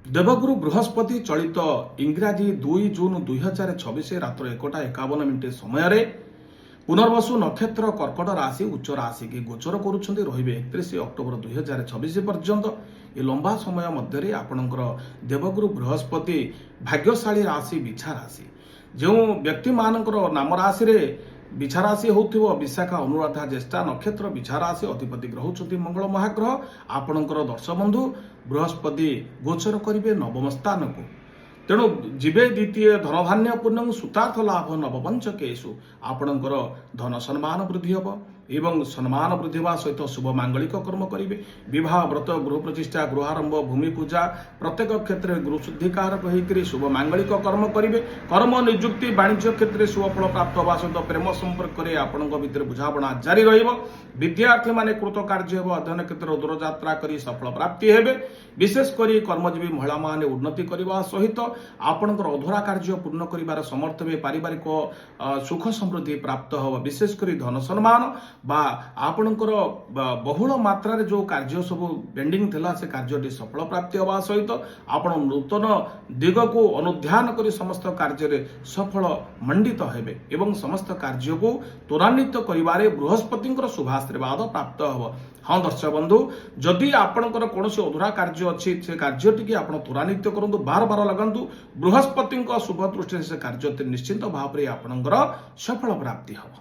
ଦେବଗୁରୁ ବୃହସ୍ପତି ଚଳିତ ଇଂରାଜୀ 2 ଜୁନ 2026 ରାତ୍ର 1:51 ସମୟରେ ପୁନର୍ବସୁ ନକ୍ଷତ୍ର କର୍କଟ ରାଶି ଉଚ୍ଚ ରାଶିକି ଗୋଚର କରୁଛନ୍ତି। ରହିବେ 31 ଅକ୍ଟୋବର 2026 ପର୍ଯ୍ୟନ୍ତ। ଏ ଲମ୍ବା ସମୟ ମଧ୍ୟରେ ଆପଣଙ୍କର ଦେବଗୁରୁ ବୃହସ୍ପତି ଭାଗ୍ୟଶାଳୀ ରାଶି ବିଛା ରାଶି, ଯେଉଁ ବ୍ୟକ୍ତିମାନଙ୍କର ନାମ ରାଶିରେ ବିଛା ରାଶି ହେଉଥିବ, ବିଶାଖା, ଅନୁରାଧା, ଜ୍ୟେଷ୍ଠା ନକ୍ଷତ୍ର ବିଛା ରାଶି ଅଧିପତି ଗ୍ରହ ହେଉଛନ୍ତି ମଙ୍ଗଳ ମହାଗ୍ରହ। ଆପଣଙ୍କର ଦର୍ଶବନ୍ଧୁ ବୃହସ୍ପତି ଗୋଚର କରିବେ ନବମ ସ୍ଥାନକୁ। ତେଣୁ ଯିବେ ଦ୍ୱିତୀୟ ଧନଧାନ୍ୟ ପୂର୍ଣ୍ଣ ସୁତାର୍ଥ ଲାଭ ନବପଞ୍ଚକେଶୁ। ଆପଣଙ୍କର ଧନ ସମ୍ମାନ ବୃଦ୍ଧି ହେବ ଏବଂ ସମ୍ମାନ ବୃଦ୍ଧି ହେବା ସହିତ ଶୁଭ ମାଙ୍ଗଳିକ କର୍ମ କରିବେ। ବିବାହ, ବ୍ରତ, ଗୃହ ପ୍ରତିଷ୍ଠା, ଗୃହାରମ୍ଭ, ଭୂମି ପୂଜା ପ୍ରତ୍ୟେକ କ୍ଷେତ୍ରରେ ଗୃହ ଶୁଦ୍ଧିକାରକ ହୋଇକରି ଶୁଭ ମାଙ୍ଗଳିକ କର୍ମ କରିବେ। କର୍ମ, ନିଯୁକ୍ତି, ବାଣିଜ୍ୟ କ୍ଷେତ୍ରରେ ଶୁଭ ଫଳ ପ୍ରାପ୍ତ ହେବା ସହିତ ପ୍ରେମ ସମ୍ପର୍କରେ ଆପଣଙ୍କ ଭିତରେ ବୁଝାବଣା ଜାରି ରହିବ। ବିଦ୍ୟାର୍ଥୀମାନେ କୃତ କାର୍ଯ୍ୟ ହେବ। ଅଧ୍ୟୟନ କ୍ଷେତ୍ରରେ ଦୂରଯାତ୍ରା କରି ସଫଳ ପ୍ରାପ୍ତି ହେବେ। ବିଶେଷ କରି କର୍ମଜୀବୀ ମହିଳାମାନେ ଉନ୍ନତି କରିବା ସହିତ ଆପଣଙ୍କର ଅଧୁରା କାର୍ଯ୍ୟ ପୂର୍ଣ୍ଣ କରିବାର ସମର୍ଥ ହେବେ। ପାରିବାରିକ ସୁଖ ସମୃଦ୍ଧି ପ୍ରାପ୍ତ ହେବ। ବିଶେଷ କରି ଧନ ସମ୍ମାନ ବା ଆପଣଙ୍କର ବହୁଳ ମାତ୍ରାରେ ଯେଉଁ କାର୍ଯ୍ୟ ସବୁ ପେଣ୍ଡିଂ ଥିଲା ସେ କାର୍ଯ୍ୟଟି ସଫଳ ପ୍ରାପ୍ତି ହେବା ସହିତ ଆପଣ ନୂତନ ଦିଗକୁ ଅନୁଧ୍ୟାନ କରି ସମସ୍ତ କାର୍ଯ୍ୟରେ ସଫଳ ମଣ୍ଡିତ ହେବେ ଏବଂ ସମସ୍ତ କାର୍ଯ୍ୟକୁ ତ୍ୱରାନ୍ୱିତ କରିବାରେ ବୃହସ୍ପତିଙ୍କର ଶୁଭାଶୀର୍ବାଦ ପ୍ରାପ୍ତ ହେବ। ହଁ ଦର୍ଶକ ବନ୍ଧୁ, ଯଦି ଆପଣଙ୍କର କୌଣସି ଅଧୁରା କାର୍ଯ୍ୟ ଅଛି ସେ କାର୍ଯ୍ୟଟିକି ଆପଣ ତ୍ୱରାନ୍ୱିତ କରନ୍ତୁ, ବାର ଲଗାନ୍ତୁ। ବୃହସ୍ପତିଙ୍କ ଶୁଭ ଦୃଷ୍ଟିରେ ସେ କାର୍ଯ୍ୟ ନିଶ୍ଚିନ୍ତ ଭାବରେ ଆପଣଙ୍କର ସଫଳ ପ୍ରାପ୍ତି ହେବ।